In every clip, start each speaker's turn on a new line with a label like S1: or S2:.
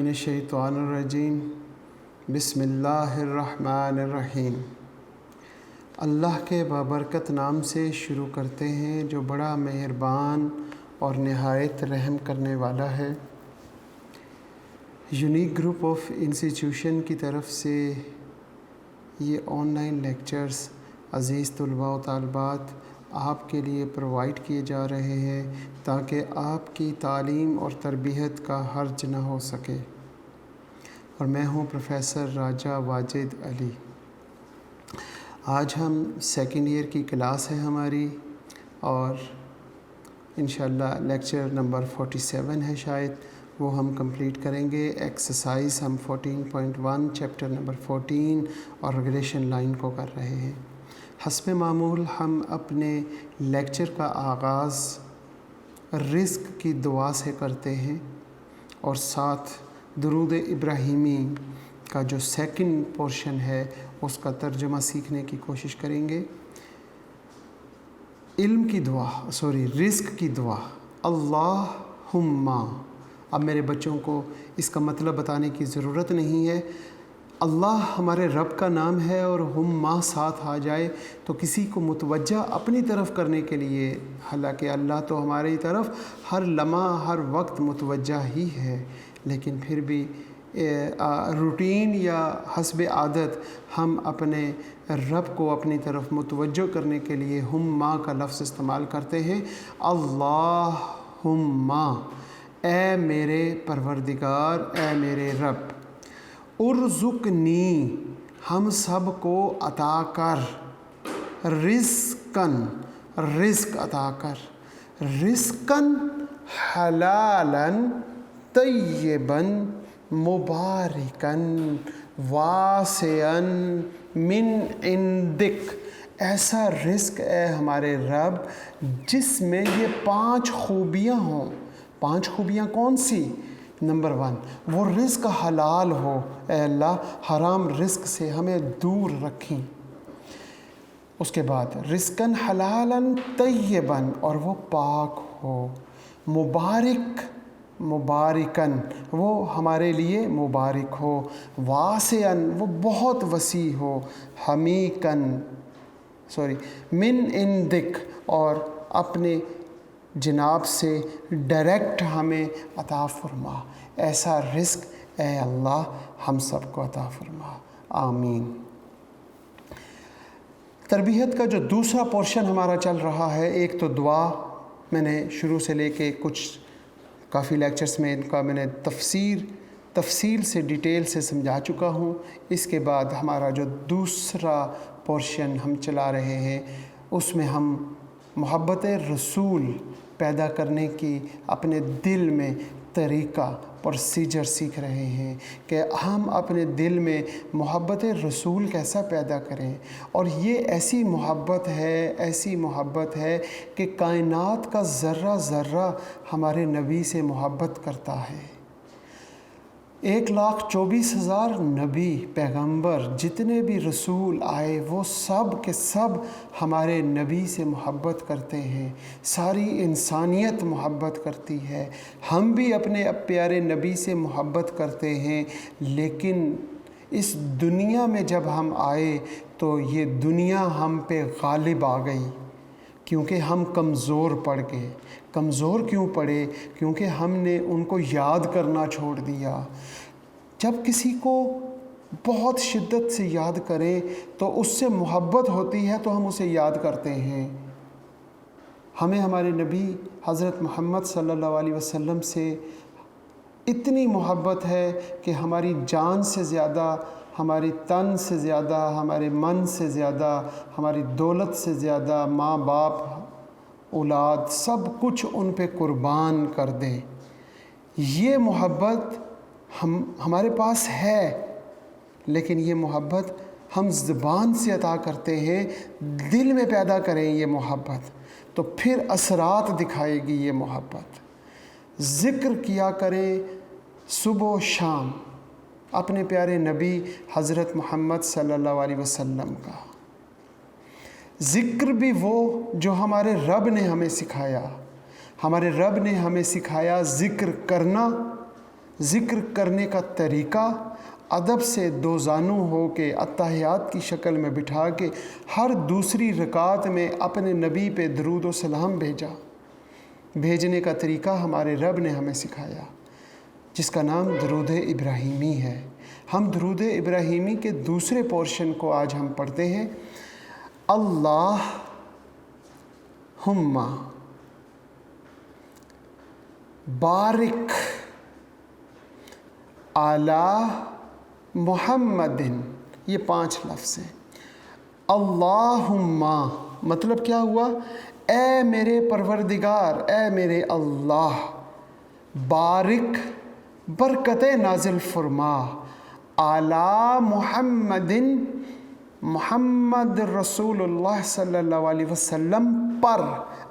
S1: मिनश्शैतानिर्रजीम बिस्मिल्लाहिर्रहमानिर्रहीम। अल्लाह के बाबरकत नाम से शुरू करते हैं जो बड़ा मेहरबान और नहायत रहम करने वाला है। यूनिक ग्रुप ऑफ इंस्टीट्यूशन की तरफ से ये ऑनलाइन लेक्चर्स अज़ीज़ तलबा व तालिबात आपके लिए प्रोवाइड किए जा रहे हैं ताकि आपकी तालीम और तरबियत का हर्ज न हो सके। और मैं हूँ प्रोफेसर राजा वाजिद अली। आज हम सेकंड ईयर की क्लास है हमारी और इंशाल्लाह लेक्चर नंबर 47 है शायद, वो हम कंप्लीट करेंगे। एक्सरसाइज हम 14.1 चैप्टर नंबर 14 और रेगुलेशन लाइन को कर रहे हैं। हस्ब मामूल हम अपने लेक्चर का आगाज़ रिज़्क़ की दुआ से करते हैं और साथ दुरूद इब्राहीमी का जो सेकंड पोर्शन है उसका तर्जुमा सीखने की कोशिश करेंगे। रिज़्क़ की दुआ अल्लाहुम्मा। अब मेरे बच्चों को इसका मतलब बताने की ज़रूरत नहीं है। अल्लाह हमारे रब का नाम है और हुम्मा साथ आ जाए तो किसी को मुतवज्जा अपनी तरफ करने के लिए, हालांकि अल्लाह तो हमारी तरफ हर लम्हा हर वक्त मुतवज्जा ही है, लेकिन फिर भी रूटीन या हस्ब आदत हम अपने रब को अपनी तरफ मुतवज्जो करने के लिए हुम्मा का लफ्ज़ इस्तेमाल करते हैं। अल्लाहुम्मा, ए मेरे परवरदिगार, ए मेरे रब। उर्ज़ुक़नी, हम सब को अता कर। रिज़्क़न, रिज़्क़ अता कर। रिज़्क़न हलालन तय्यबन मुबारकन वासिअन मिन इंदिक। ऐसा रिज़्क़ है हमारे रब जिसमें ये 5 खूबियाँ हों। 5 खूबियाँ कौन सी? नंबर 1, वो रिज़्क़ हलाल हो। ऐ अल्लाह हराम रिज़्क़ से हमें दूर रखें। उसके बाद रिज़्क़न हलालन तय्यबन, और वो पाक हो। मुबारकन, वो हमारे लिए मुबारक हो। वासिअन, वो बहुत वसी हो। मिन इंदिक, और अपने जनाब से डायरेक्ट हमें अता फरमा। ऐसा रिज़्क़ ए अल्लाह हम सब को अता फरमा, आमीन। तरबियत का जो दूसरा पोर्शन हमारा चल रहा है, एक तो दुआ मैंने शुरू से लेके कुछ काफ़ी लेक्चर्स में इनका मैंने तफसील से डिटेल से समझा चुका हूँ। इसके बाद हमारा जो दूसरा पोर्शन हम चला रहे हैं उसमें हम मोहब्बत रसूल पैदा करने की अपने दिल में तरीक़ा प्रोसीजर सीख रहे हैं कि हम अपने दिल में मोहब्बत रसूल कैसा पैदा करें। और ये ऐसी मोहब्बत है कि कायनात का ज़र्रा ज़र्रा हमारे नबी से मोहब्बत करता है। 1,24,000 नबी पैगंबर जितने भी रसूल आए वो सब के सब हमारे नबी से मोहब्बत करते हैं। सारी इंसानियत मोहब्बत करती है। हम भी अपने प्यारे नबी से मोहब्बत करते हैं, लेकिन इस दुनिया में जब हम आए तो ये दुनिया हम पे गालिब आ गई क्योंकि हम कमज़ोर पड़ गए। कमज़ोर क्यों पड़े? क्योंकि हमने उनको याद करना छोड़ दिया। जब किसी को बहुत शिद्दत से याद करें तो उससे मोहब्बत होती है तो हम उसे याद करते हैं। हमें हमारे नबी हज़रत मोहम्मद सल्लल्लाहु अलैहि वसल्लम से इतनी मोहब्बत है कि हमारी जान से ज़्यादा, हमारी तन से ज़्यादा, हमारे मन से ज़्यादा, हमारी दौलत से ज़्यादा, माँ बाप, औलाद, सब कुछ उन पे कुर्बान कर दें। ये मोहब्बत हमारे पास है, लेकिन ये मोहब्बत हम ज़बान से अता करते हैं। दिल में पैदा करें ये मोहब्बत तो फिर असरात दिखाएगी ये मोहब्बत। ज़िक्र किया करें सुबह शाम अपने प्यारे नबी हज़रत मोहम्मद सल्लल्लाहु अलैहि वसल्लम का। ज़िक्र भी वो जो हमारे रब ने हमें सिखाया। हमारे रब ने हमें सिखाया ज़िक्र करना, ज़िक्र करने का तरीक़ा, अदब से दो जानू हो के अत्तहियात की शक्ल में बिठा के हर दूसरी रकात में अपने नबी पे दरूद व सलाम भेजा। भेजने का तरीक़ा हमारे रब ने हमें सिखाया, जिसका नाम दरूद इब्राहीमी है। हम दरूद इब्राहीमी के दूसरे पोर्शन को आज हम पढ़ते हैं। अल्लाहुम्मा बारिक आला मुहम्मदिन, ये 5 लफ्ज़ हैं। अल्लाहुम्मा मतलब क्या हुआ? ए मेरे परवरदिगार, ए मेरे अल्लाह, बारिक बरकतें नाजिल फरमा, आला मुहम्मदिन, मुहम्मद रसूलुल्लाह सल्लल्लाहु अलैहि वसल्लम पर।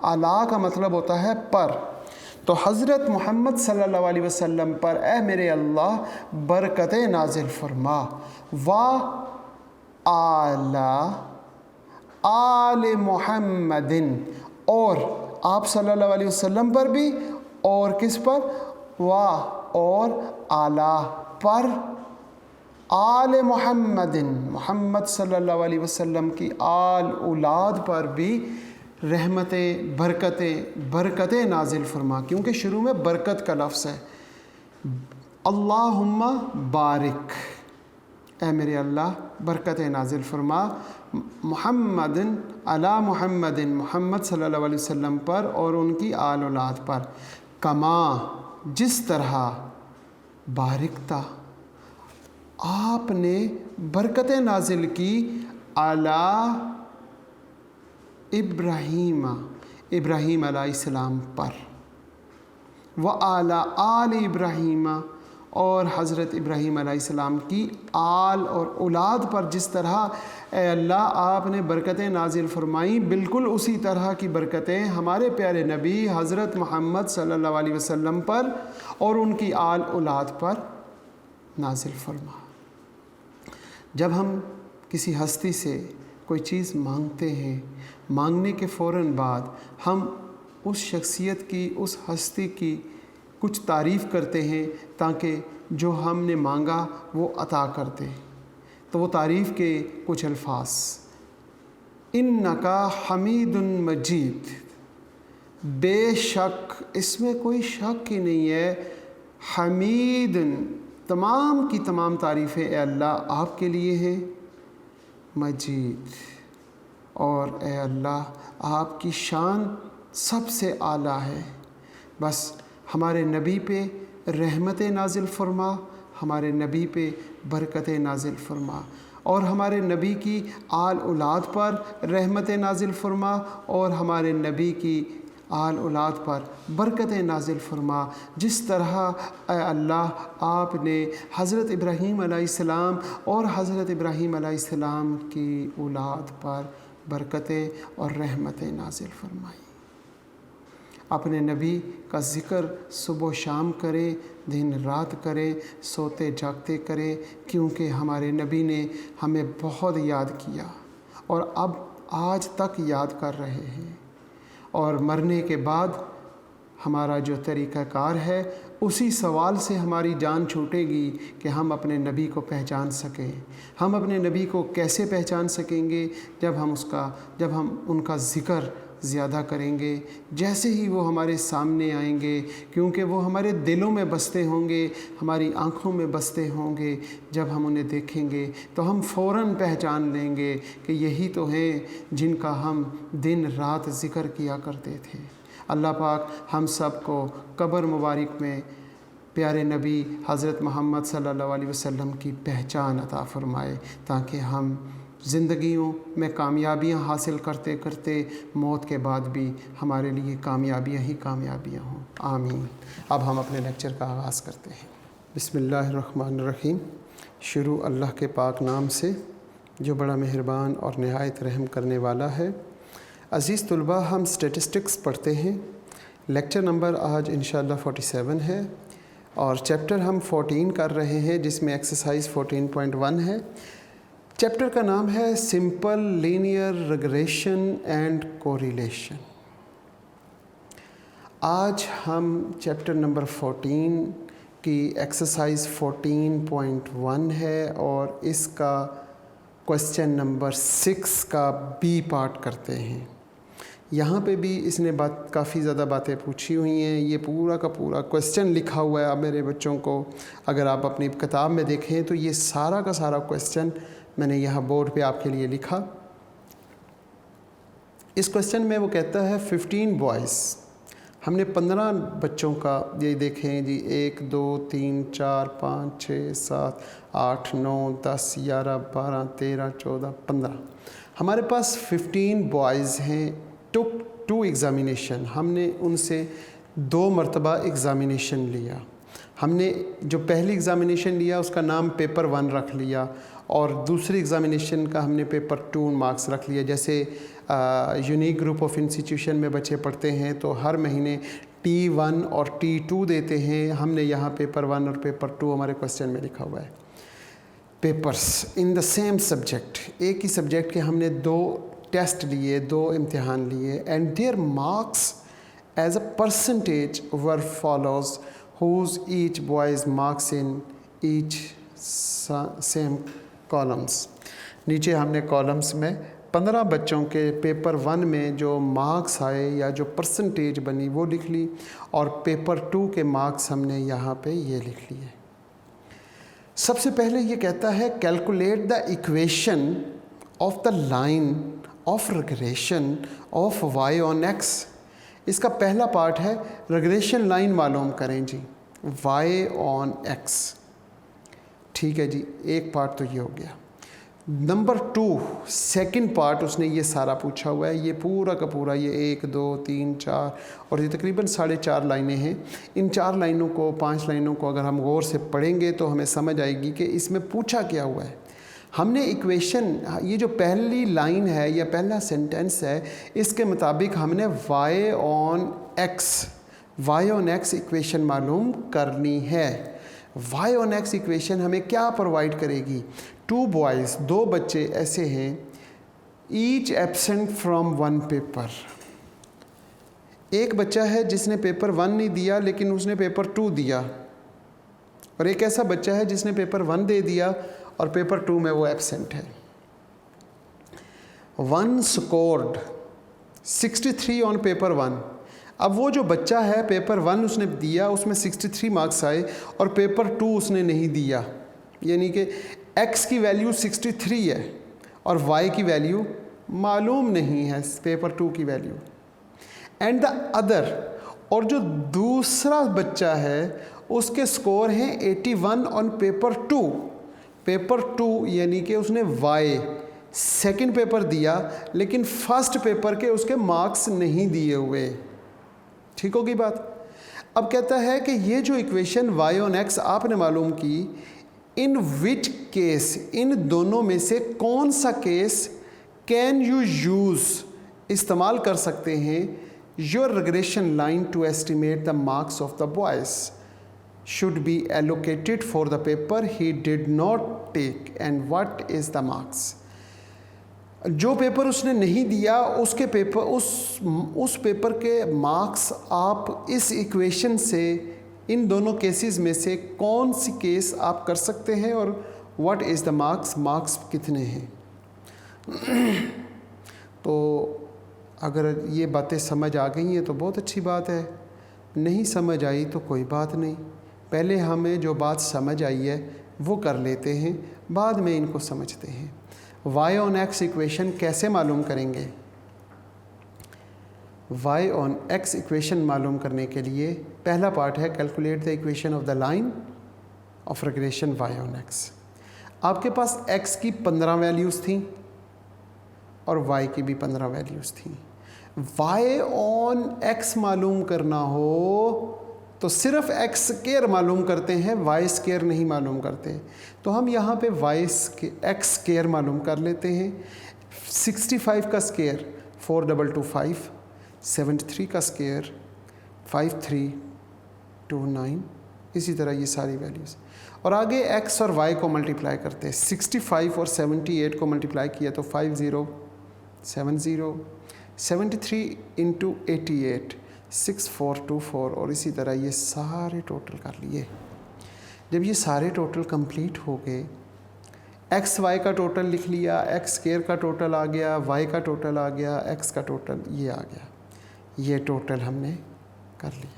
S1: आला का मतलब होता है पर, तो हज़रत मोहम्मद सल्लल्लाहु अलैहि वसल्लम पर ए मेरे अल्लाह बरकतें नाजिल फरमा। वा आला आल मुहम्मदिन, और आप सल्लल्लाहु अलैहि वसल्लम पर भी, और किस पर? वा और आला पर, आल मुहम्मदिन, मोहम्मद सल्लल्लाहु अलैहि वसल्लम की आल औलाद पर भी रहमतें बरकतें नाजिल फरमा, क्योंकि शुरू में बरकत का लफ्ज़ है। अल्लाहुम्मा बारिक, ए मेरे अल्लाह बरकतें नाजिल फरमा, मुहम्मदिन अला मुहम्मदिन, मोहम्मद सल्लल्लाहु अलैहि वसल्लम पर और उनकी आल औलाद पर, कमा जिस तरह, बारिकता आपने बरकतें नाजिल की, अला इब्राहीम अलैहिस्सलाम पर, व आला आल इब्राहीम, और हज़रत इब्राहीम अलैहिस्सलाम की आल और औलाद पर जिस तरह ए अल्लाह आपने बरकतें नाजिल फरमाई, बिल्कुल उसी तरह की बरकतें हमारे प्यारे नबी हज़रत मोहम्मद सल्लल्लाहु अलैहि वसल्लम पर और उनकी आल औलाद पर नाजिल फरमा। जब हम किसी हस्ती से कोई चीज़ मांगते हैं, मांगने के फ़ौरन बाद हम उस शख्सियत की, उस हस्ती की कुछ तारीफ़ करते हैं ताकि जो हमने मांगा वो अता कर दे। तो वो तारीफ़ के कुछ अल्फाज, इन्नका हमीदुन मजीद, बेशक इसमें कोई शक ही नहीं है, हमीदुन तमाम की तमाम तारीफ़ें ए अल्लाह आपके लिए हैं, मजीद और ए अल्लाह आपकी शान सबसे आला है। बस हमारे नबी पे रहमतें नाजिल फरमा, हमारे नबी पे बरकतें नाजिल फरमा, और हमारे नबी की आल औलाद पर रहमतें नाजिल फरमा, और हमारे नबी की आल औलाद पर बरकतें नाजिल फरमा। जिस तरह अल्लाह आपने हज़रत इब्राहीम अलैहिस्सलाम और हज़रत इब्राहीम अलैहिस्सलाम की औलाद पर बरकतें और रहमतें नाजिल फरमाई। अपने नबी का ज़िक्र सुबह शाम करें, दिन रात करें, सोते जागते करें, क्योंकि हमारे नबी ने हमें बहुत याद किया और अब आज तक याद कर रहे हैं। और मरने के बाद हमारा जो तरीक़ाकार है, उसी सवाल से हमारी जान छूटेगी कि हम अपने नबी को पहचान सकें। हम अपने नबी को कैसे पहचान सकेंगे? जब हम उनका ज़िक्र ज़्यादा करेंगे, जैसे ही वो हमारे सामने आएंगे, क्योंकि वो हमारे दिलों में बसते होंगे, हमारी आँखों में बसते होंगे। जब हम उन्हें देखेंगे तो हम फ़ौरन पहचान लेंगे कि यही तो हैं जिनका हम दिन रात ज़िक्र किया करते थे। अल्लाह पाक हम सब को कब्र मुबारक में प्यारे नबी हज़रत मोहम्मद सल्लल्लाहु अलैहि वसल्लम की पहचान अता फ़रमाए, ताकि हम ज़िंदगियों में कामयाबियाँ हासिल करते करते मौत के बाद भी हमारे लिए कामयाबियाँ ही कामयाबियाँ हों। आमीन। अब हम अपने लेक्चर का आगाज़ करते हैं। बिस्मिल्लाहिर्रहमानिर्रहीम। शुरू अल्लाह के पाक नाम से जो बड़ा मेहरबान और नहायत रहम करने वाला है। अज़ीज़ तुलबा, हम स्टैटिस्टिक्स पढ़ते हैं। लेक्चर नंबर आज इंशाअल्लाह 47 है और चैप्टर हम 14 कर रहे हैं, जिसमें एक्सरसाइज 14.1 है। चैप्टर का नाम है simple linear regression and correlation. आज हम चैप्टर नंबर 14 की एक्सरसाइज 14.1 है और इसका क्वेश्चन नंबर 6 का बी पार्ट करते हैं। यहाँ पे भी इसने काफ़ी ज़्यादा बातें पूछी हुई हैं। ये पूरा का पूरा क्वेश्चन लिखा हुआ है। आप मेरे बच्चों को अगर आप अपनी किताब में देखें तो ये सारा का सारा क्वेश्चन मैंने यहाँ बोर्ड पे आपके लिए लिखा। इस क्वेश्चन में वो कहता है 15 बॉयज़, हमने 15 बच्चों का ये देखें जी, 1 2 3 4 5 6 7 8 9 10 11 12 13 14 15 हमारे पास 15 बॉयज़ हैं। टुक 2 एग्ज़ामिनेशन, हमने उनसे 2 मरतबा एग्ज़ामिनेशन लिया। हमने जो पहली एग्ज़ामिनेशन लिया उसका नाम पेपर 1 रख लिया और दूसरी एग्ज़ामिनेशन का हमने पेपर 2 मार्क्स रख लिया। जैसे यूनिक ग्रुप ऑफ इंस्टीट्यूशन में बच्चे पढ़ते हैं तो हर महीने T1 और T2 देते हैं। हमने यहाँ पेपर 1 और पेपर 2 हमारे क्वेश्चन में लिखा हुआ है। Papers in the same subject, एक ही सब्जेक्ट के हमने 2 टेस्ट लिए, 2 इम्तिहान लिए and their marks as a percentage were follows whose each boy's marks in each same columns। नीचे हमने कॉलम्स में 15 बच्चों के पेपर 1 में जो मार्क्स आए या जो परसेंटेज बनी वो लिख ली और पेपर 2 के मार्क्स हमने यहाँ पे ये लिख लिए। सबसे पहले ये कहता है calculate the equation of the line of regression of y on x। इसका पहला पार्ट है रिग्रेशन लाइन मालूम करें जी, y ऑन x। ठीक है जी, एक पार्ट तो ये हो गया। नंबर 2 सेकंड पार्ट उसने ये सारा पूछा हुआ है। ये पूरा का पूरा ये 1 2 3 4 और ये तकरीबन 4.5 लाइनें हैं। इन 4 लाइनों को 5 लाइनों को अगर हम गौर से पढ़ेंगे तो हमें समझ आएगी कि इसमें पूछा क्या हुआ है। हमने इक्वेशन, ये जो पहली लाइन है या पहला सेंटेंस है, इसके मुताबिक हमने y ऑन x इक्वेशन मालूम करनी है। y ऑन x इक्वेशन हमें क्या प्रोवाइड करेगी? 2 बॉयज़, 2 बच्चे ऐसे हैं, ईच एब्सेंट फ्रॉम 1 पेपर। एक बच्चा है जिसने पेपर 1 नहीं दिया लेकिन उसने पेपर 2 दिया, और एक ऐसा बच्चा है जिसने पेपर 1 दे दिया और पेपर 2 में वो एब्सेंट है। 1 स्कोर्ड 63 ऑन पेपर 1। अब वो जो बच्चा है पेपर 1 उसने दिया, उसमें 63 मार्क्स आए और पेपर 2 उसने नहीं दिया, यानी कि x की वैल्यू 63 है और y की वैल्यू मालूम नहीं है, पेपर 2 की वैल्यू। एंड द अदर, और जो दूसरा बच्चा है उसके स्कोर हैं 81 ऑन पेपर 2। पेपर 2 यानी कि उसने y सेकंड पेपर दिया लेकिन फर्स्ट पेपर के उसके मार्क्स नहीं दिए हुए। ठीक होगी बात। अब कहता है कि ये जो इक्वेशन y ऑन x आपने मालूम की, इन विच केस, इन दोनों में से कौन सा केस कैन यू यूज़, इस्तेमाल कर सकते हैं, your regression line to estimate the marks of the boys should be allocated for the paper he did not take and what is the marks। जो पेपर उसने नहीं दिया उसके पेपर, उस पेपर के मार्क्स आप इस इक्वेशन से इन दोनों केसेस में से कौन सी केस आप कर सकते हैं और what is the marks, marks कितने हैं। तो अगर ये बातें समझ आ गई हैं तो बहुत अच्छी बात है, नहीं समझ आई तो कोई बात नहीं। पहले हमें जो बात समझ आई है वो कर लेते हैं, बाद में इनको समझते हैं। y ऑन x इक्वेशन कैसे मालूम करेंगे? y ऑन x इक्वेशन मालूम करने के लिए पहला पार्ट है calculate the equation of the line of regression y on x। आपके पास x की 15 वैल्यूज़ थी और y की भी 15 वैल्यूज़ थी। y ऑन x मालूम करना हो तो सिर्फ x स्क्वायर मालूम करते हैं, y स्क्वायर नहीं मालूम करते। तो हम यहाँ पे x स्क्वायर मालूम कर लेते हैं। 65 का स्क्वायर 4225, 73 का स्क्वायर 5329, इसी तरह ये सारी वैल्यूज़। और आगे x और y को मल्टीप्लाई करते हैं। 65 और 78 को मल्टीप्लाई किया तो 5070, 73 इंटू 88 6424 और इसी तरह ये सारे टोटल कर लिए। जब ये सारे टोटल कंप्लीट हो गए, एक्स वाई का टोटल लिख लिया, एक्स स्क्वायर का टोटल आ गया, वाई का टोटल आ गया, एक्स का टोटल ये आ गया, ये टोटल हमने कर लिया।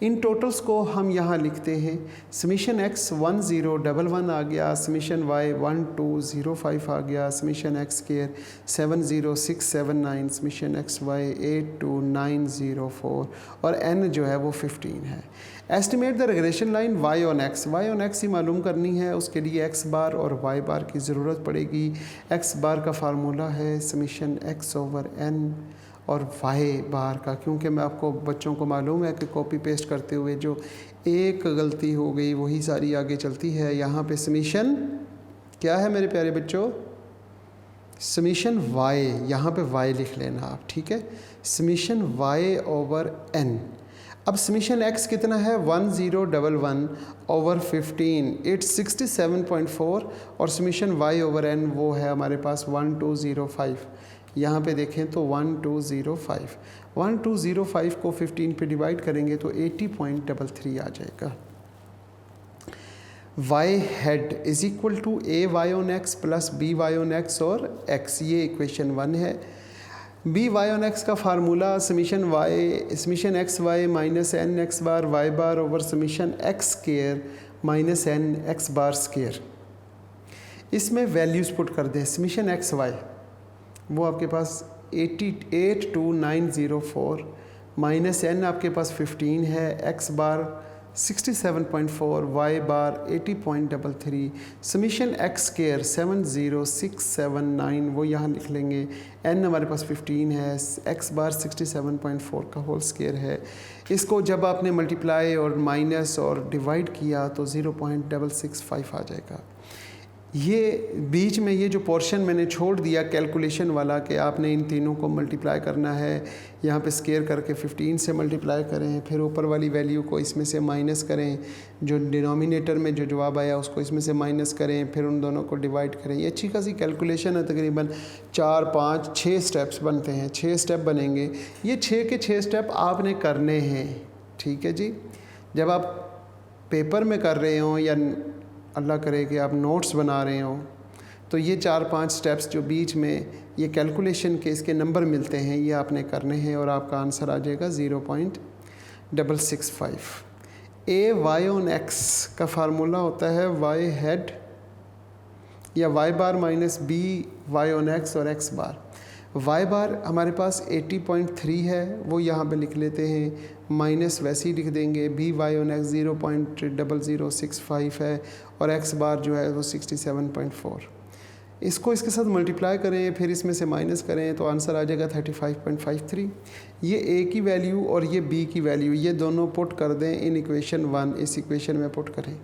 S1: इन टोटल्स को हम यहाँ लिखते हैं। समीशन एक्स 1011 आ गया, समीशन वाई 1205 आ गया, summation X square 70679, summation X Y 82904 और एन जो है वो 15 है। Estimate the regression line Y on X ही मालूम करनी है। उसके लिए एक्स बार और वाई बार की ज़रूरत पड़ेगी। एक्स बार का फार्मूला है समीशन एक्स ओवर एन और वाई बार का, क्योंकि मैं आपको बच्चों को मालूम है कि कॉपी पेस्ट करते हुए जो एक गलती हो गई वही सारी आगे चलती है। यहाँ पे समीशन क्या है मेरे प्यारे बच्चों? समीशन वाई, यहाँ पे वाई लिख लेना आप, ठीक है। Summation Y over N. अब समीशन एक्स कितना है? 1011 ओवर 15, इट्स 67.4 और समीशन वाई ओवर एन वो है हमारे पास 1205। यहाँ पे देखें तो 1205 को 15 पे डिवाइड करेंगे तो 80.33 आ जाएगा। Y head is equal to A Y on X plus B Y on X और एक्स, ये इक्वेशन 1 है। बी वाई ऑन एक्स का formula summation X Y minus N X bar Y bar over summation X square minus N X bar square. इसमें values put कर दें। Summation X Y वो आपके पास 82904 minus N आपके पास 15 है, X बार 67.4, Y बार 80.33, summation X square 70679 वो यहाँ लिख लेंगे। एन हमारे पास 15 है, एक्स बार 67.4 का होल स्क्वायर है। इसको जब आपने मल्टीप्लाई और माइनस और डिवाइड किया तो 0.665 आ जाएगा। ये बीच में ये जो पोर्शन मैंने छोड़ दिया कैलकुलेशन वाला कि आपने इन तीनों को मल्टीप्लाई करना है, यहाँ पे स्क्वायर करके 15 से मल्टीप्लाई करें, फिर ऊपर वाली वैल्यू को इसमें से माइनस करें, जो डिनोमिनेटर में जो जवाब आया उसको इसमें से माइनस करें, फिर उन दोनों को डिवाइड करें। ये अच्छी खासी कैलकुलेशन है, तकरीबन 4, 5, 6 स्टेप्स बनते हैं, 6 स्टेप बनेंगे। ये 6 के 6 स्टेप आपने करने हैं, ठीक है जी। जब आप पेपर में कर रहे हों या अल्लाह करे कि आप नोट्स बना रहे हो तो ये 4-5 स्टेप्स जो बीच में ये कैलकुलेशन के इसके नंबर मिलते हैं ये आपने करने हैं और आपका आंसर आ जाएगा 0.665। ए वाई ऑन एक्स का फार्मूला होता है वाई हेड या Y bar minus B Y on X और एक्स बार। वाई बार हमारे पास 80.3 है, वो यहाँ पे लिख लेते हैं, माइनस वैसे ही लिख देंगे। बी वाई ऑन एक्स 0.0065 है और एक्स बार जो है वो 67.4। इसको इसके साथ मल्टीप्लाई करें, फिर इसमें से माइनस करें तो आंसर आ जाएगा 35.53। ये ए की वैल्यू और ये बी की वैल्यू ये दोनों पुट कर दें इन इक्वेशन 1, इस इक्वेशन में पुट करें।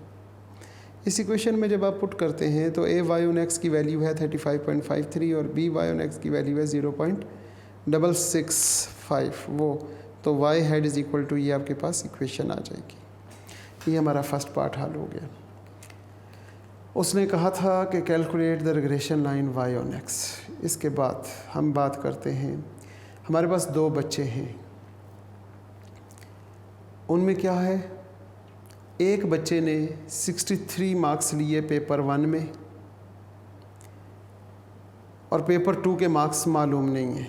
S1: इस इक्वेशन में जब आप पुट करते हैं तो ए वाई ऑन एक्स की वैल्यू है 35.53 और बी वाई ऑन एक्स की वैल्यू है 0.665 वो, तो Y head is equal to ये आपके पास इक्वेशन आ जाएगी। ये हमारा फर्स्ट पार्ट हल हो गया। उसने कहा था कि calculate the regression line Y on X. इसके बाद हम बात करते हैं, हमारे पास 2 बच्चे हैं, उनमें क्या है, एक बच्चे ने 63 मार्क्स लिए पेपर 1 में और पेपर 2 के मार्क्स मालूम नहीं है।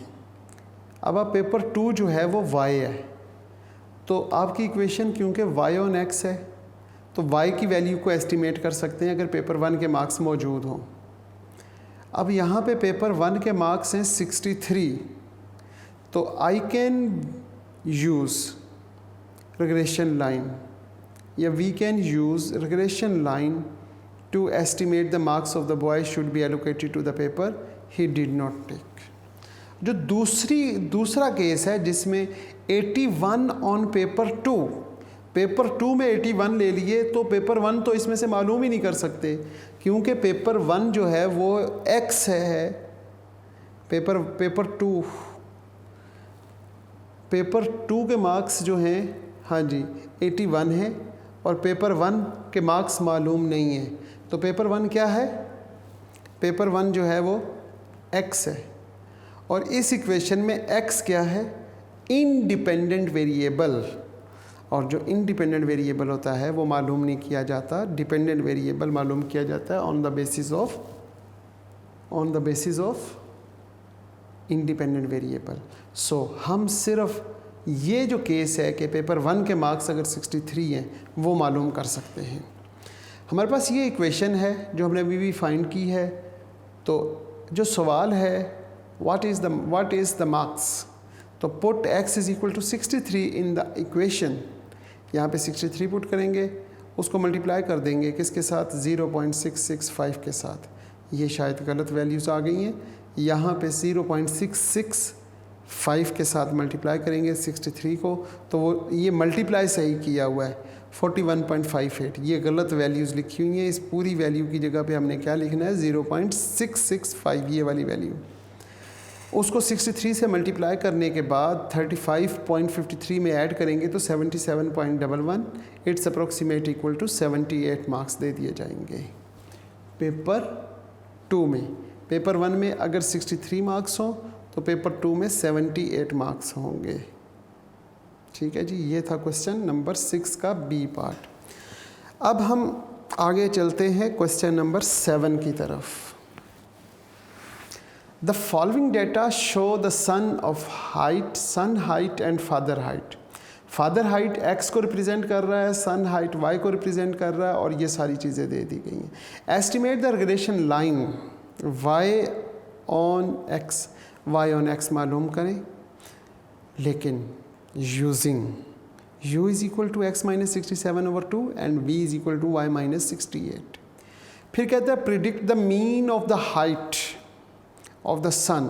S1: अब आप पेपर 2 जो है वो y है, तो आपकी इक्वेशन क्योंकि y ऑन x है तो y की वैल्यू को एस्टिमेट कर सकते हैं अगर पेपर 1 के मार्क्स मौजूद हों। अब यहाँ पे पेपर 1 के मार्क्स हैं 63, तो I can use regression line या we can use regression line to estimate the marks of the boy should be allocated to the paper he did not take. जो दूसरा केस है जिसमें 81 ऑन पेपर 2, पेपर 2 में 81 ले लिए तो paper 1 तो इसमें से मालूम ही नहीं कर सकते क्योंकि पेपर 1 जो है वो x है, पेपर 2 के मार्क्स जो हैं हाँ जी 81 है और पेपर 1 के मार्क्स मालूम नहीं है, तो पेपर 1 क्या है, पेपर 1 जो है वो x है और इस इक्वेशन में x क्या है, इंडिपेंडेंट वेरिएबल। और जो इंडिपेंडेंट वेरिएबल होता है वो मालूम नहीं किया जाता, डिपेंडेंट वेरिएबल मालूम किया जाता है on the basis of independent variable. So हम सिर्फ ये जो केस है कि पेपर 1 के मार्क्स अगर 63 हैं वो मालूम कर सकते हैं। हमारे पास ये इक्वेशन है जो हमने अभी भी फाइंड की है। तो जो सवाल है व्हाट इज़ द मार्क्स, तो put x is equal to 63 in the equation. यहाँ पे 63 पुट करेंगे, उसको मल्टीप्लाई कर देंगे किसके साथ, 0.665 के साथ। ये शायद गलत वैल्यूज़ आ गई हैं। यहाँ पे 0.665 के साथ मल्टीप्लाई करेंगे 63 को, तो वो ये मल्टीप्लाई सही किया हुआ है 41.58। ये गलत वैल्यूज़ लिखी हुई हैं। इस पूरी वैल्यू की जगह पे हमने क्या लिखना है, 0.665, ये वाली वैल्यू। उसको 63 से मल्टीप्लाई करने के बाद 35.53 में ऐड करेंगे तो 77.11, it's approximate equal to 78 marks दे दिए जाएंगे पेपर 2 में। पेपर 1 में अगर 63 मार्क्स हो तो पेपर 2 में 78 मार्क्स होंगे। ठीक है जी, ये था क्वेश्चन नंबर 6 का बी पार्ट। अब हम आगे चलते हैं क्वेश्चन नंबर 7 की तरफ। The following data show the son height and father height. Father height x को रिप्रेजेंट कर रहा है, सन हाइट y को रिप्रेजेंट कर रहा है, और ये सारी चीज़ें दे दी गई हैं। Estimate the relation line y on x मालूम करें, लेकिन using u is equal to x minus 67/2 and v is equal to y minus 68। फिर कहता है predict the mean of the height of the son.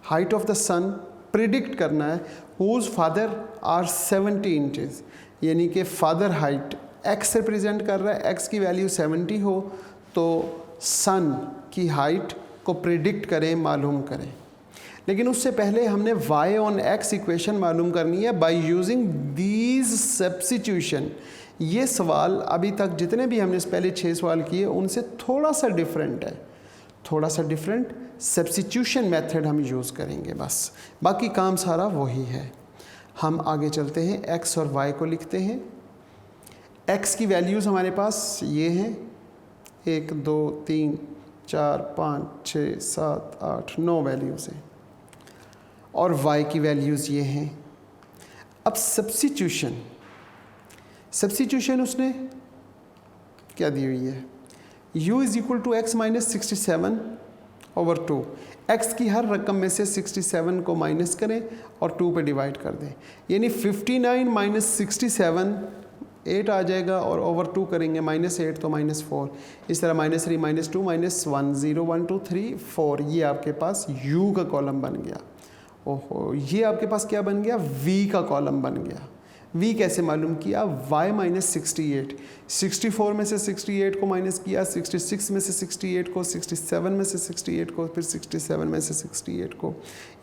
S1: Height of the son predict करना है, whose father are 70 inches, यानी कि father height x represent कर रहा है, x की वैल्यू 70 हो तो सन की हाइट को प्रिडिक्ट करें, मालूम करें। लेकिन उससे पहले हमने y ऑन x इक्वेशन मालूम करनी है बाय यूजिंग दीज सब्स्टिट्यूशन। ये सवाल अभी तक जितने भी हमने पहले 6 सवाल किए उनसे थोड़ा सा डिफरेंट है, थोड़ा सा डिफरेंट सब्स्टिट्यूशन मेथड हम यूज़ करेंगे, बस बाकी काम सारा वही है। हम आगे चलते हैं, x और y को लिखते हैं। x की वैल्यूज़ हमारे पास ये हैं, 1 2 3 4 5 6 7 8 9 वैल्यूज़ हैं, और y की वैल्यूज़ ये हैं। अब सब्स्टिट्यूशन उसने क्या दी हुई है, u is equal to x minus 67/2। x की हर रकम में से 67 को माइनस करें और 2 पे डिवाइड कर दें, यानी 59 माइनस 67 8 आ जाएगा, और ओवर 2 करेंगे -8 तो -4, इस तरह -3 -2 -1 0 1 2 3 4। ये आपके पास u का कॉलम बन गया। ओहो, ये आपके पास क्या बन गया, v का कॉलम बन गया। v कैसे मालूम किया, y माइनस 68, 64 में से 68 को माइनस किया, 66 में से 68 को, 67 में से 68 को, फिर 67 में से 68 को,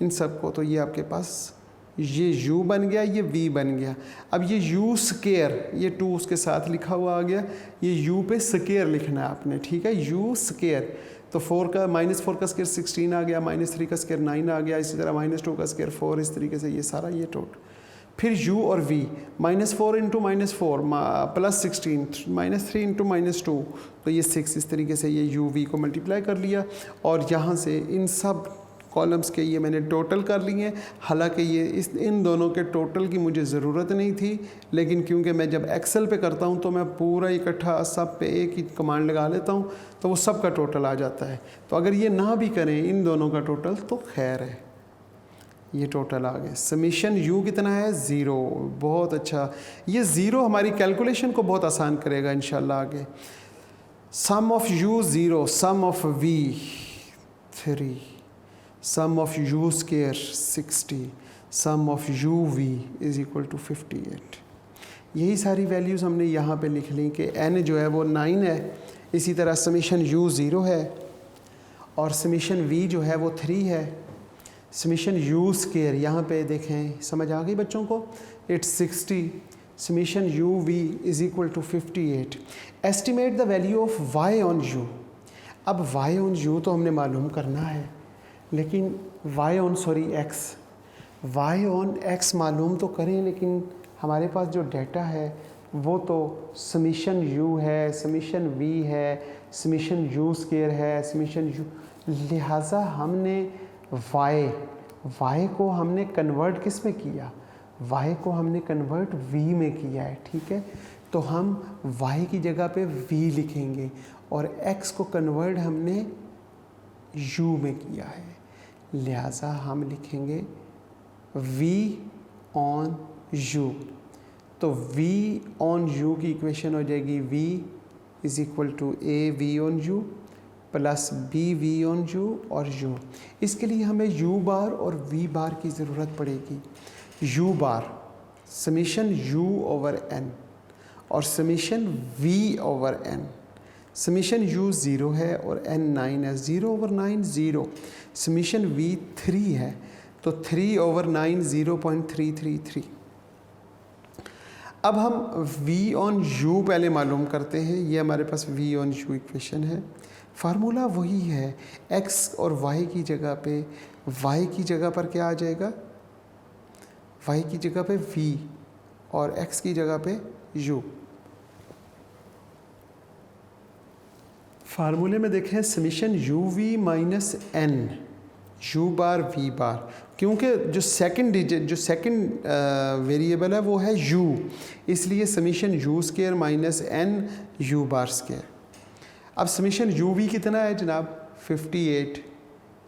S1: इन सब को, तो ये आपके पास ये u बन गया, ये v बन गया। अब ये u स्केयर, ये 2 उसके साथ लिखा हुआ आ गया, ये u पे स्केयर लिखना है आपने, ठीक है, u स्केयर। तो 4 का -4 का स्केयर 16 आ गया, -3 का स्केयर 9 आ गया, इसी तरह -2 का स्केयर 4, इस तरीके से ये सारा ये टोटल। फिर u और v, -4 इंटू -4 प्लस 16, -3 इंटू -2, तो ये 6, इस तरीके से ये u v को मल्टीप्लाई कर लिया, और यहाँ से इन सब कॉलम्स के ये मैंने टोटल कर लिए। हालांकि ये इन दोनों के टोटल की मुझे ज़रूरत नहीं थी, लेकिन क्योंकि मैं जब एक्सेल पे करता हूँ तो मैं पूरा इकट्ठा सब पे एक ही कमांड लगा लेता हूँ, तो वो सब का टोटल आ जाता है। तो अगर ये ना भी करें इन दोनों का टोटल तो खैर है, ये टोटल आ गए। समीशन u कितना है, 0। बहुत अच्छा, ये 0 हमारी कैलकुलेशन को बहुत आसान करेगा इंशाल्लाह आगे। Sum of u 0, sum of v 3, sum of u square 60, sum of u v is equal to 58। यही सारी वैल्यूज़ हमने यहाँ पे लिख ली कि n जो है वो 9 है, इसी तरह समीशन u 0 है, और समीशन v जो है वो 3 है। समीशन u स्केयर यहाँ पे देखें, समझ आ गई बच्चों को, it's 60, summation u v is equal to 58। Estimate the value of y on u। अब y ऑन u तो हमने मालूम करना है, लेकिन y ऑन x मालूम तो करें, लेकिन हमारे पास जो डाटा है वो तो समीशन u है, समीशन v है, समीशन u स्क्वायर है, समीशन u, लिहाजा हमने y को हमने कन्वर्ट किस में किया, y को हमने कन्वर्ट v में किया है, ठीक है। तो हम y की जगह पे v लिखेंगे और x को कन्वर्ट हमने u में किया है, लिहाजा हम लिखेंगे v ऑन u। तो v ऑन u की इक्वेशन हो जाएगी v is equal to a v on u plus b v on u और u। इसके लिए हमें u बार और v बार की ज़रूरत पड़ेगी। u बार समीशन u ओवर n और summation v over n। Summation u 0 है और n 9 है, 0 ओवर 9 0। समीशन v 3 है, तो 3 ओवर 9 0.333। अब हम v ऑन u पहले मालूम करते हैं। ये हमारे पास v ऑन u इक्वेशन है। फार्मूला वही है, x और y की जगह पे, y की जगह पर क्या आ जाएगा, y की जगह पे v और x की जगह पे u। फार्मूले में देखें summation u v minus n u बार v बार, क्योंकि जो सेकंड वेरिएबल है वो है u, इसलिए summation u square minus n u bar square. अब समीशन u v कितना है जनाब 58,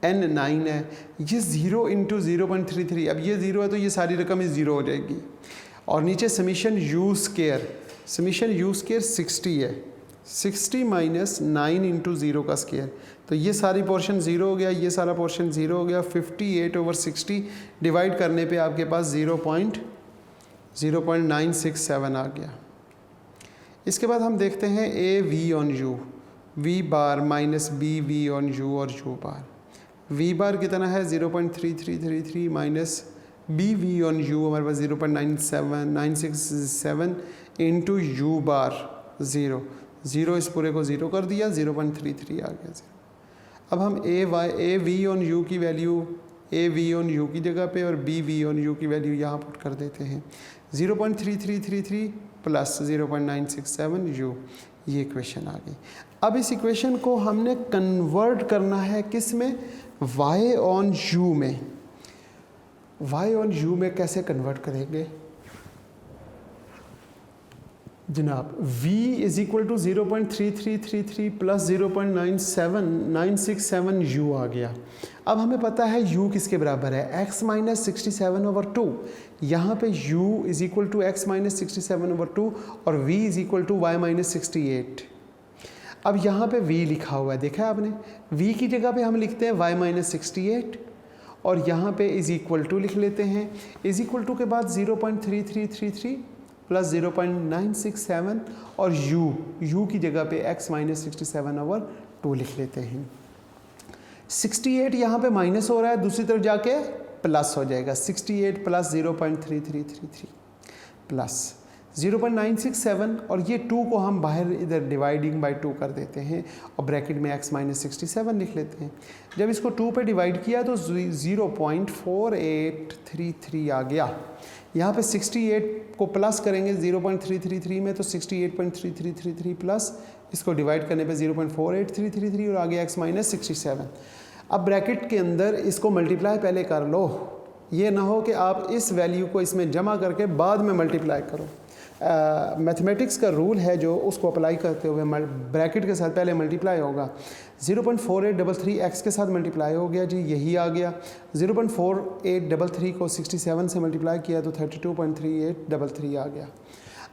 S1: n 9 है, ये 0 इंटू 0.33। अब ये 0 है तो ये सारी रकम ही 0 हो जाएगी। और नीचे summation u square, summation u square 60 है, 60 माइनस 9 इंटू 0 का स्क्वायर, तो ये सारी पोर्शन 0 हो गया, ये सारा पोर्शन 0 हो गया। 58 ओवर 60 डिवाइड करने पे आपके पास 0.0967 आ गया। इसके बाद हम देखते हैं a v on u, v bar minus b v on u और u बार। v बार कितना है 0.3333 minus b v on u हमारे पास 0.967 इंटू u बार 0 इस पूरे को 0 कर दिया, 0.33 आ गया 0। अब हम a v ऑन u की value a v on u की जगह पे और b v ऑन u की वैल्यू यहाँ पुट कर देते हैं। 0.3333 प्लस 0.967 u, ये इक्वेशन आ गई। अब इस इक्वेशन को हमने कन्वर्ट करना है किस में, y ऑन u में। y ऑन u में कैसे कन्वर्ट करेंगे जनाब, v is equal to 0.3333 plus 0.967 u आ गया। अब हमें पता है u किसके बराबर है, x माइनस 67 ओवर 2। यहाँ पे u is equal to x minus 67 over 2 और v is equal to y minus 68। अब यहाँ पे v लिखा हुआ है, देखा है आपने, v की जगह पे हम लिखते हैं y माइनस 68 और यहाँ पे इज़ इक्वल टू लिख लेते हैं। इज़ इक्वल टू के बाद 0.3333 प्लस 0.967 और u की जगह पे x माइनस 67 ओवर 2 लिख लेते हैं। 68 यहाँ पे माइनस हो रहा है, दूसरी तरफ जाके प्लस हो जाएगा, 68 प्लस 0.3333 प्लस 0.967 और ये 2 को हम बाहर इधर डिवाइडिंग बाय 2 कर देते हैं और ब्रैकेट में x माइनस 67 लिख लेते हैं। जब इसको 2 पे डिवाइड किया तो 0.4833 आ गया। यहाँ पे 68 को प्लस करेंगे 0.333 में तो 68.3333 प्लस इसको डिवाइड करने पे 0.48333 और आगे x माइनस 67। अब ब्रैकेट के अंदर इसको मल्टीप्लाई पहले कर लो, ये ना हो कि आप इस वैल्यू को इसमें जमा करके बाद में मल्टीप्लाई करो। मैथमेटिक्स का रूल है जो, उसको अप्लाई करते हुए ब्रैकेट के साथ पहले मल्टीप्लाई होगा। 0.4833 x के साथ मल्टीप्लाई हो गया जी, यही आ गया। 0.4833 को 67 से मल्टीप्लाई किया तो 32.3833 आ गया।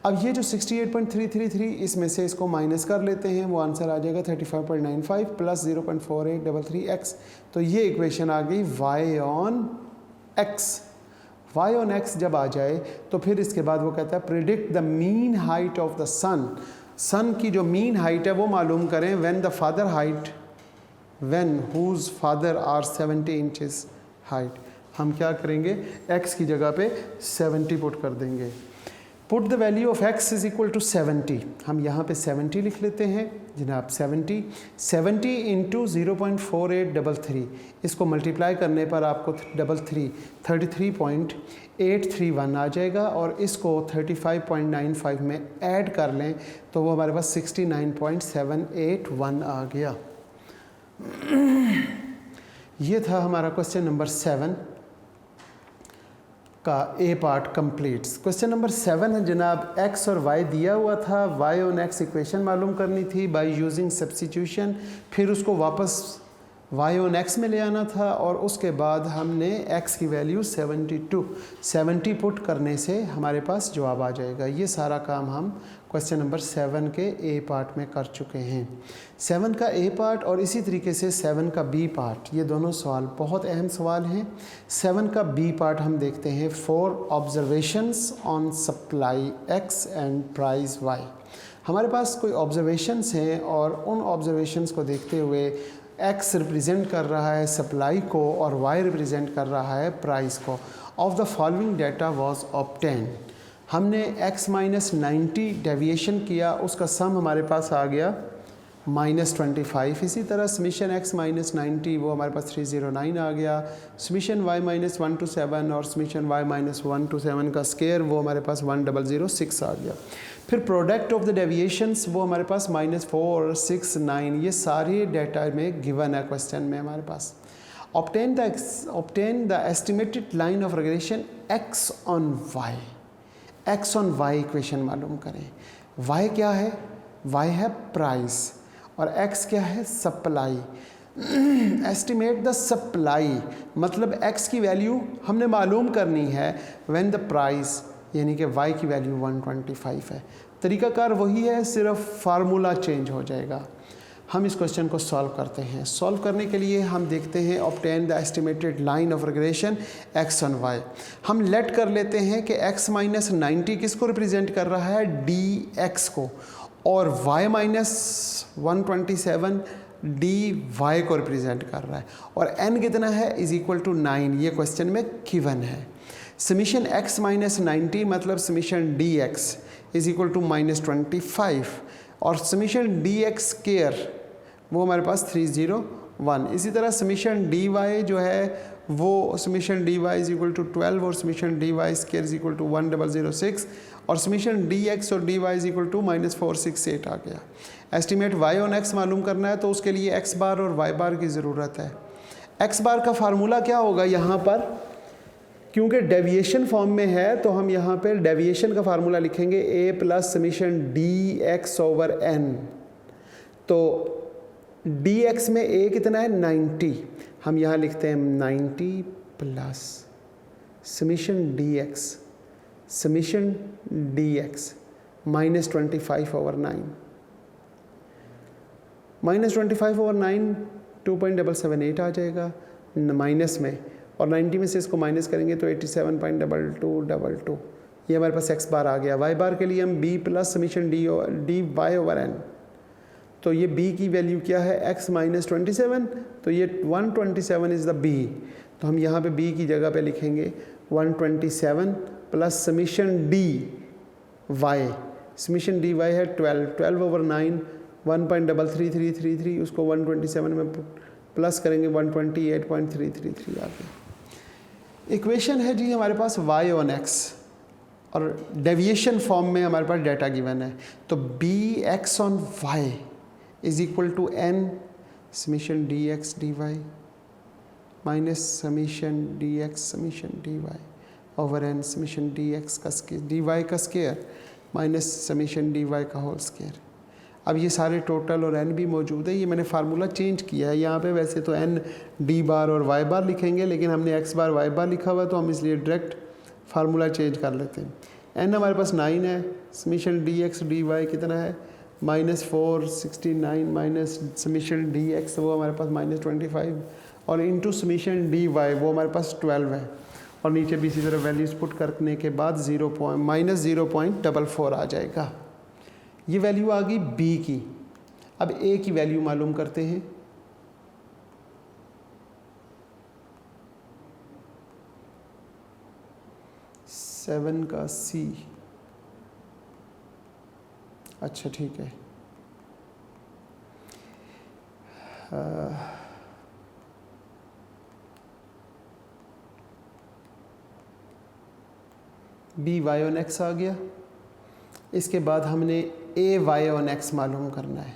S1: अब ये जो 68.333 इसमें से इसको माइनस कर लेते हैं, वो आंसर आ जाएगा 35.95 प्लस 0.4833 x। तो ये इक्वेशन आ गई y on x। y on x जब आ जाए तो फिर इसके बाद वो कहता है predict the mean height of the son. Son की जो मीन हाइट है वो मालूम करें when the father height, when whose father are 70 inches height. हम क्या करेंगे, x की जगह पे 70 पुट कर देंगे। Put the value of x is equal to 70। हम यहाँ पे 70 लिख लेते हैं जनाब। 70 इंटू 0.4833, इसको मल्टीप्लाई करने पर आपको 33.831 आ जाएगा, और इसको 35.95 में ऐड कर लें तो वो हमारे पास 69.781 आ गया। ये था हमारा क्वेश्चन नंबर 7 का ए पार्ट कंप्लीट्स। क्वेश्चन नंबर 7 है जनाब, x और y दिया हुआ था, y ऑन x इक्वेशन मालूम करनी थी बाय यूजिंग सब्स्टिट्यूशन, फिर उसको वापस y ऑन x में ले आना था, और उसके बाद हमने x की वैल्यू 70 पुट करने से हमारे पास जवाब आ जाएगा। ये सारा काम हम क्वेश्चन नंबर 7 के ए पार्ट में कर चुके हैं। 7 का ए पार्ट और इसी तरीके से 7 का बी पार्ट, ये दोनों सवाल बहुत अहम सवाल हैं। 7 का बी पार्ट हम देखते हैं, 4 observations on supply x and price y। हमारे पास कोई ऑब्जर्वेशंस हैं और उन ऑब्जर्वेशंस को देखते हुए x रिप्रेजेंट कर रहा है सप्लाई को और y रिप्रेजेंट कर रहा है प्राइस को। Of the following data was obtain, हमने x माइनस 90 डेविएशन किया, उसका सम हमारे पास आ गया -25। इसी तरह समीशन x माइनस 90 वो हमारे पास 309 आ गया। समीशन y माइनस 1 to 7 और समीशन y माइनस 1 to 7 का स्केयर वो हमारे पास 1006 आ गया। फिर प्रोडक्ट ऑफ द डेविएशंस वो हमारे पास -4, 6, 9, ये सारे डाटा में गिवन है क्वेश्चन में हमारे पास। Obtain the estimated line of regression x on y equation मालूम करें। y क्या है? y है प्राइस और x क्या है? सप्लाई। एस्टिमेट द सप्लाई मतलब x की वैल्यू हमने मालूम करनी है व्हेन द प्राइस, यानी कि y की वैल्यू 125 है। तरीकाकार वही है, सिर्फ फार्मूला चेंज हो जाएगा। हम इस क्वेश्चन को सॉल्व करते हैं। सॉल्व करने के लिए हम देखते हैं obtain the estimated line of regression x on y। हम लेट कर लेते हैं कि x माइनस 90 किसको रिप्रेजेंट कर रहा है? dx को, और y माइनस 127 dy को रिप्रेजेंट कर रहा है, और n कितना है? इज इक्वल टू 9, ये क्वेश्चन में गिवन है। समीशन x माइनस 90 मतलब summation dx is equal to -25, और समीशन dx स्केयर वो हमारे पास 301। इसी तरह समीशन dy जो है वो summation dy is equal to 12 और summation dy square is equal to 1006, और समीशन dx और dy इज इक्वल टू -468 आ गया। एस्टिमेट y ऑन x मालूम करना है तो उसके लिए x बार और y बार की ज़रूरत है। x बार का फार्मूला क्या होगा? यहाँ पर क्योंकि डेविएशन फॉर्म में है तो हम यहाँ पे डेविएशन का फार्मूला लिखेंगे a plus summation dx over n। तो dx में a कितना है? 90। हम यहाँ लिखते हैं 90 plus summation dx -25 over 9। -25 over 9 2.778 आ जाएगा माइनस में, और 90 में से इसको माइनस करेंगे तो 87.2222। ये हमारे पास x बार आ गया। y बार के लिए हम b plus summation dy over n, तो ये b की वैल्यू क्या है? x माइनस 27, तो ये 127 इज़ द b। तो हम यहाँ पे b की जगह पे लिखेंगे 127 plus summation dy, summation dy है 12 ओवर 9, 1.3333, उसको 127 में प्लस करेंगे 128.333 आ गया। इक्वेशन है जी हमारे पास y ऑन x, और डेविएशन फॉर्म में हमारे पास डाटा गिवन है। तो bx on y is equal to n summation dx dy minus summation dx summation dy over n summation dx का dy का स्केयर माइनस समीशन dy का whole square. अब ये सारे टोटल और n भी मौजूद है। ये मैंने फार्मूला चेंज किया है। यहाँ पे वैसे तो n d बार और y बार लिखेंगे, लेकिन हमने x बार y बार लिखा हुआ है तो हम इसलिए डायरेक्ट फार्मूला चेंज कर लेते हैं। n हमारे पास 9 है, समीशन dx dy कितना है? -469 माइनस समीशन dx वो हमारे पास -25, और इंटू समीशन dy वो हमारे पास 12 है, और नीचे भी इसी तरह वैल्यूज़ पुट करने के बाद -0.44 आ जाएगा। ये वैल्यू आ गई b की। अब a की वैल्यू मालूम करते हैं। सेवन का c अच्छा ठीक है। बी वाई ऑन एक्स आ गया। इसके बाद हमने ए वाई ऑन एक्स मालूम करना है।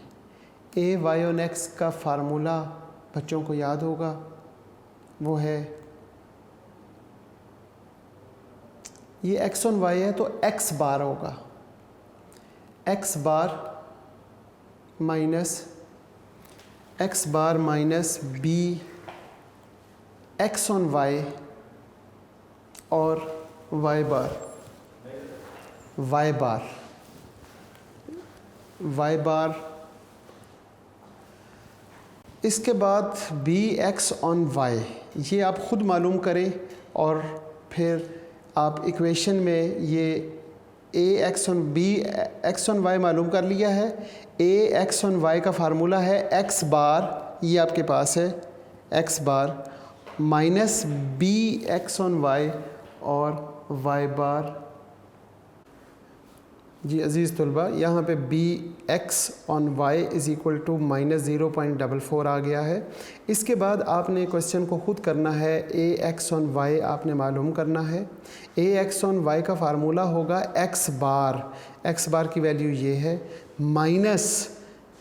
S1: ए वाई ऑन एक्स का फार्मूला बच्चों को याद होगा, वो है, ये एक्स ऑन वाई है तो एक्स बार होगा, x bar minus B x on Y और वाई बार। इसके बाद बी एक्स ऑन वाई, ये आप ख़ुद मालूम करें और फिर आप इक्वेशन में ये A x on B x on Y मालूम कर लिया है। ए एक्स ऑन वाई का फार्मूला है एक्स बार, ये आपके पास है X bar minus B x on Y और वाई बार। जी अज़ीज़ तलबा, यहाँ पे B x on Y is equal to minus 0.44 आ गया है। इसके बाद आपने क्वेश्चन को ख़ुद करना है, ए एक्स ऑन वाई आपने मालूम करना है। ए एक्स ऑन वाई का फार्मूला होगा एक्स बार की वैल्यू ये है minus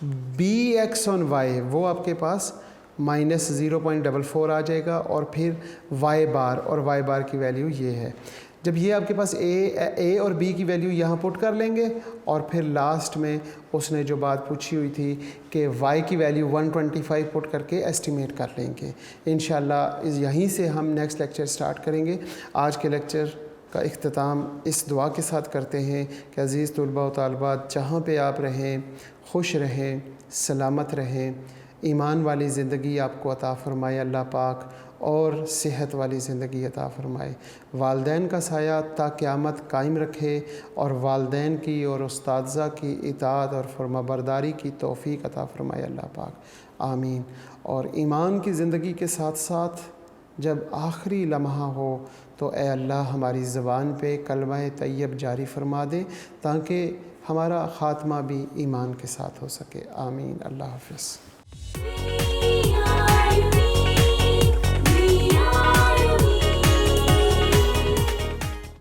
S1: B x on y, वो आपके पास माइनस 0.44 आ जाएगा और फिर वाई बार, और वाई बार की वैल्यू ये है। जब ये आपके पास ए और बी की वैल्यू यहाँ पुट कर लेंगे और फिर लास्ट में उसने जो बात पूछी हुई थी कि y की वैल्यू 125 पुट करके एस्टिमेट कर लेंगे। इंशाल्लाह यहीं से हम नेक्स्ट लेक्चर स्टार्ट करेंगे। आज के लेक्चर का इख्तिताम इस दुआ के साथ करते हैं कि अज़ीज़ तलबा व तालिबात, जहाँ पे आप रहें खुश रहें, सलामत रहें, ईमान वाली ज़िंदगी आपको अता फ़रमाए अल्लाह पाक, और सेहत वाली ज़िंदगी अता फ़रमाए। वालदैन का साया ता क़यामत कायम रखे और वालदैन की और उस्ताज़ा की इताअत और फरमाबरदारी की तौफ़ीक़ अता फ़रमाए अल्लाह पाक, आमीन। और ईमान की ज़िंदगी के साथ साथ जब आखिरी लम्हा हो तो ए अल्लाह हमारी ज़बान पे कलमा तैयब जारी फ़रमा दे ताकि हमारा ख़ात्मा भी ईमान के साथ हो सके, आमीन। अल्लाह हाफ़िज़।